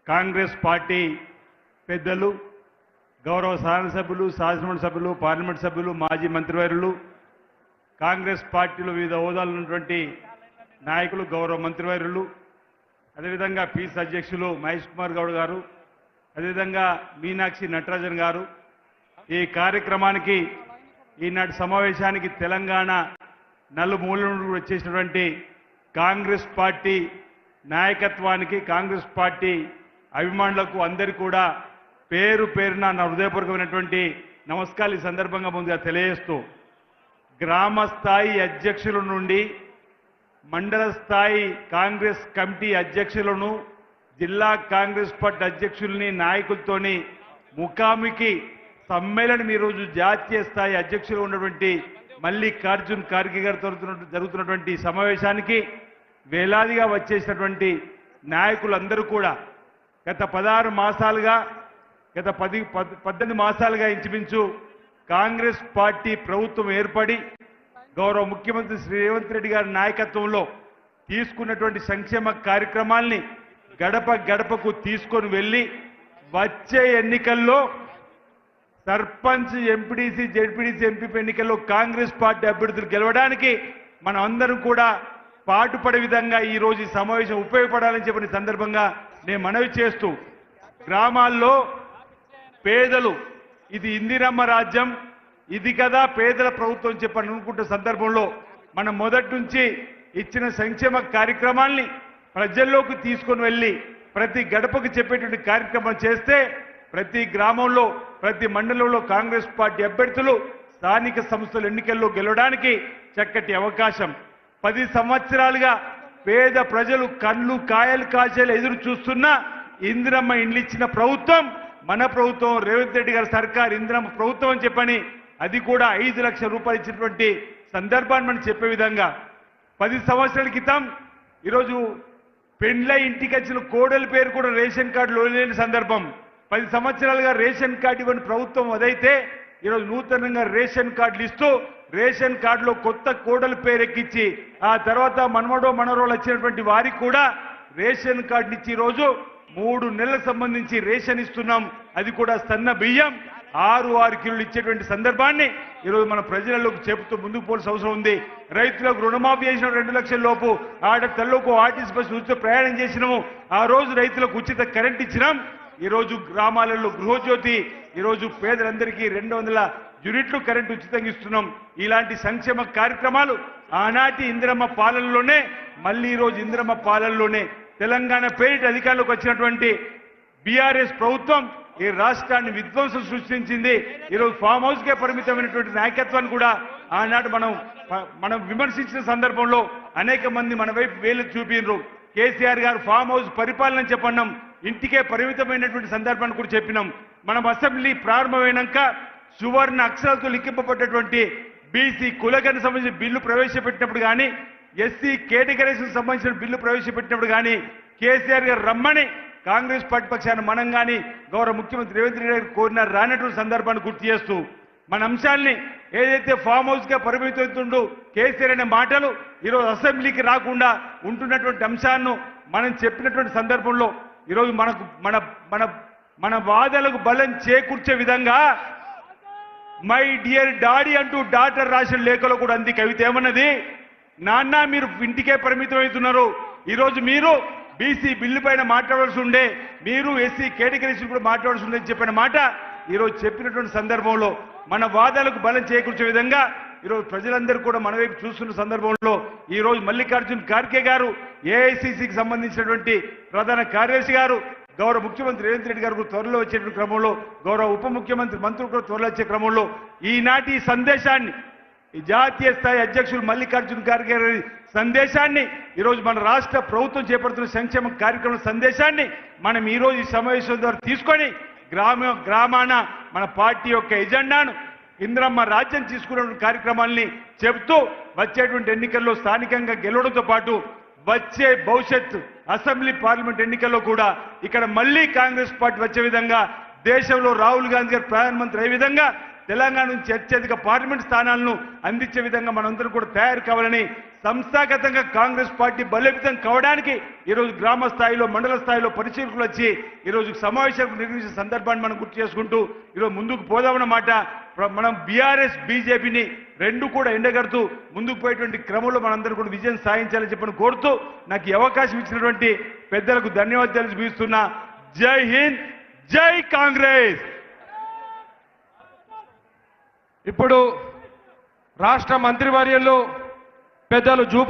Congress party పెద్దలు గౌరవ శాసనసభ్యులు శాసనమండలి సభ్యులు పార్లమెంట్ సభ్యులు మాజీ మంత్రివర్యులు కాంగ్రెస్ పార్టీలో వివిధ హోదాలు ఉన్నటువంటి నాయకులు గౌరవ మంత్రివర్యులు అదేవిధంగా పీస్ అధ్యక్షులు మహేష్ కుమార్ గౌడ్ గారు అదేవిధంగా మీనాక్షి నటరాజన్ గారు ఈ కార్యక్రమానికి ఈనాటి సమావేశానికి తెలంగాణ నలుమూలల నుండి వచ్చేసినటువంటి కాంగ్రెస్ పార్టీ నాయకత్వానికి కాంగ్రెస్ పార్టీ అభిమానులకు అందరికీ కూడా పేరు పేరున నా హృదయపూర్వకమైనటువంటి నమస్కారాలు ఈ సందర్భంగా ముందుగా తెలియజేస్తూ గ్రామ స్థాయి అధ్యక్షుల నుండి మండల స్థాయి కాంగ్రెస్ కమిటీ అధ్యక్షులను జిల్లా కాంగ్రెస్ పార్టీ అధ్యక్షుల్ని నాయకులతోని ముఖాముఖి సమ్మేళనం ఈరోజు జాతీయ స్థాయి అధ్యక్షులు ఉన్నటువంటి మల్లికార్జున్ ఖార్గే గారితో జరుగుతున్నటువంటి సమావేశానికి వేలాదిగా వచ్చేసినటువంటి నాయకులందరూ కూడా గత 16 మాసాలుగా గత 18 మాసాలుగా ఇంచుమించు కాంగ్రెస్ పార్టీ ప్రభుత్వం ఏర్పడి గౌరవ ముఖ్యమంత్రి శ్రీ రేవంత్ రెడ్డి గారి నాయకత్వంలో తీసుకున్నటువంటి సంక్షేమ కార్యక్రమాల్ని గడప గడపకు తీసుకొని వెళ్ళి వచ్చే ఎన్నికల్లో సర్పంచ్ ఎంపీడీసీ జెడ్పీడీసీ ఎంపీ ఎన్నికల్లో కాంగ్రెస్ పార్టీ అభ్యర్థులు గెలవడానికి మనం అందరం కూడా పాటుపడే విధంగా ఈ రోజు ఈ సమావేశం ఉపయోగపడాలని చెప్పిన సందర్భంగా నేను మనవి చేస్తూ గ్రామాల్లో పేదలు ఇది ఇందిరమ్మ రాజ్యం ఇది కదా పేదల ప్రభుత్వం చెప్పని అనుకుంటున్న సందర్భంలో మనం మొదటి నుంచి ఇచ్చిన సంక్షేమ కార్యక్రమాల్ని ప్రజల్లోకి తీసుకొని వెళ్ళి ప్రతి గడపకు చెప్పేటువంటి కార్యక్రమం చేస్తే ప్రతి గ్రామంలో ప్రతి మండలంలో కాంగ్రెస్ పార్టీ అభ్యర్థులు స్థానిక సంస్థల ఎన్నికల్లో గెలవడానికి చక్కటి అవకాశం 10 సంవత్సరాలుగా పేద ప్రజలు కళ్ళు కాయలు కాచేలు ఎదురు చూస్తున్నా ఇందిరమ్మ ఇండ్లు ఇచ్చిన ప్రభుత్వం మన ప్రభుత్వం రేవంత్ రెడ్డి గారి సర్కార్ ఇందిరమ్మ ప్రభుత్వం అని చెప్పని అది కూడా 5 లక్షల రూపాయలు ఇచ్చినటువంటి సందర్భాన్ని మనం చెప్పే విధంగా 10 సంవత్సరాల క్రితం ఈరోజు పెండ్లై ఇంటికి వచ్చిన కోడల పేరు కూడా రేషన్ కార్డులో లేని సందర్భం 10 సంవత్సరాలుగా రేషన్ కార్డు ఇవ్వని ప్రభుత్వం అదైతే ఈరోజు నూతనంగా రేషన్ కార్డులు ఇస్తూ రేషన్ కార్డులో కొత్త కోడల పేరు ఎక్కించి ఆ తర్వాత మనవడో మనవరోలు వచ్చినటువంటి వారికి కూడా రేషన్ కార్డుని ఇచ్చి ఈరోజు 3 నెలలకు సంబంధించి రేషన్ ఇస్తున్నాం అది కూడా సన్న బియ్యం 6 కిలోలు ఇచ్చేటువంటి సందర్భాన్ని ఈరోజు మన ప్రజలకు చెబుతూ ముందుకు పోవాల్సిన అవసరం ఉంది రైతులకు రుణమాఫీ చేసిన 2 లక్షల లోపు ఆడపిల్లలకు ఆర్టీసీ బస్సు ఉచిత ప్రయాణం చేసినాము ఆ రోజు రైతులకు ఉచిత కరెంట్ ఇచ్చినాం ఈ రోజు గ్రామాలలో గృహజ్యోతి ఈ రోజు పేదలందరికీ 200 యూనిట్లు కరెంట్ ఉచితంగా ఇస్తున్నాం ఇలాంటి సంక్షేమ కార్యక్రమాలు ఆనాటి ఇందిరమ్మ పాలనలోనే మళ్ళీ ఈ రోజు ఇందిరమ్మ పాలనలోనే తెలంగాణ పేరిట అధికారంలోకి వచ్చినటువంటి బీఆర్ఎస్ ప్రభుత్వం ఈ రాష్ట్రాన్ని విధ్వంసం సృష్టించింది ఈరోజు ఫామ్ హౌస్ కే పరిమితమైనటువంటి నాయకత్వాన్ని కూడా ఆనాడు మనం విమర్శించిన సందర్భంలో అనేక మంది మన వైపు వేలు చూపినరు కేసీఆర్ గారు ఫామ్ హౌస్ పరిపాలన చెప్పన్నాం ఇంటికే పరిమితమైనటువంటి సందర్భాన్ని కూడా చెప్పినాం మనం అసెంబ్లీ ప్రారంభమైనాక సువర్ణ అక్షరాలతో లిఖింపబడ్డటువంటి బీసీ కులగణకు సంబంధించిన బిల్లు ప్రవేశపెట్టినప్పుడు కానీ ఎస్సీ కేటగిరీకి సంబంధించిన బిల్లు ప్రవేశపెట్టినప్పుడు కానీ కేసీఆర్ గారు రమ్మని కాంగ్రెస్ పార్టీ పక్షాన మనం కానీ గౌరవ ముఖ్యమంత్రి రేవంత్ రెడ్డి గారు కోరిన రానటువంటి సందర్భాన్ని గుర్తు చేస్తూ మన అంశాల్ని ఏదైతే ఫామ్ హౌస్ గా పరిమితుందో కేసీఆర్ అనే మాటలు ఈరోజు అసెంబ్లీకి రాకుండా ఉంటున్నటువంటి అంశాలను మనం చెప్పినటువంటి సందర్భంలో ఈరోజు మనకు మన మన మన వాదనలకు బలం చేకూర్చే విధంగా మై డియర్ డాడీ అంటూ డాక్టర్ రాసిన లేఖలో కూడా అంది కవిత ఏమన్నది నాన్న మీరు ఇంటికే పరిమితం అవుతున్నారు ఈరోజు మీరు బీసీ బిల్లు పైన మాట్లాడాల్సి ఉండే మీరు ఎస్సీ కేటగిరీస్ కూడా మాట్లాడాల్సి ఉండే చెప్పిన మాట ఈరోజు చెప్పినటువంటి సందర్భంలో మన వాదాలకు బలం చేకూర్చే విధంగా ఈరోజు ప్రజలందరూ కూడా మన వైపు చూస్తున్న సందర్భంలో ఈరోజు మల్లికార్జున్ ఖార్గే గారు ఏఐసిసికి సంబంధించినటువంటి ప్రధాన కార్యదర్శి గారు గౌరవ ముఖ్యమంత్రి రేవంత్ రెడ్డి గారు త్వరలో వచ్చేటువంటి క్రమంలో గౌరవ ఉప ముఖ్యమంత్రి మంత్రులు కూడా త్వరలో వచ్చే క్రమంలో ఈనాటి సందేశాన్ని ఈ జాతీయ స్థాయి అధ్యక్షులు మల్లికార్జున్ ఖార్గే గారి సందేశాన్ని ఈరోజు మన రాష్ట్ర ప్రభుత్వం చేపడుతున్న సంక్షేమ కార్యక్రమం సందేశాన్ని మనం ఈరోజు ఈ సమావేశం ద్వారా తీసుకొని గ్రామాన మన పార్టీ యొక్క ఎజెండాను ఇందిరమ్మ రాజ్యం తీసుకున్న కార్యక్రమాల్ని చెబుతూ వచ్చేటువంటి ఎన్నికల్లో స్థానికంగా గెలవడంతో పాటు వచ్చే భవిష్యత్తు అసెంబ్లీ పార్లమెంట్ ఎన్నికల్లో కూడా ఇక్కడ మళ్ళీ కాంగ్రెస్ పార్టీ వచ్చే విధంగా దేశంలో రాహుల్ గాంధీ గారు ప్రధానమంత్రి అయ్యే విధంగా తెలంగాణ నుంచి అత్యధిక పార్లమెంట్ స్థానాలను అందించే విధంగా మనందరం కూడా తయారు కావాలని సంస్థాగతంగా కాంగ్రెస్ పార్టీ బలోపేతం కావడానికి ఈరోజు గ్రామ స్థాయిలో మండల స్థాయిలో పరిశీలకులు వచ్చి ఈరోజు సమావేశం నిర్వహించిన సందర్భాన్ని మనం గుర్తు చేసుకుంటూ ఈరోజు ముందుకు పోదామన్నమాట. మనం బీఆర్ఎస్ బీజేపీని రెండు కూడా ఎండగడుతూ ముందుకు పోయేటువంటి క్రమంలో మనందరూ కూడా విజయం సాధించాలని చెప్పని కోరుతూ నాకు ఈ అవకాశం ఇచ్చినటువంటి పెద్దలకు ధన్యవాదాలు తెలియజేస్తున్నా. జై హింద్, జై కాంగ్రెస్. ఇప్పుడు రాష్ట్ర మంత్రివర్యులు పెద్దలు జూప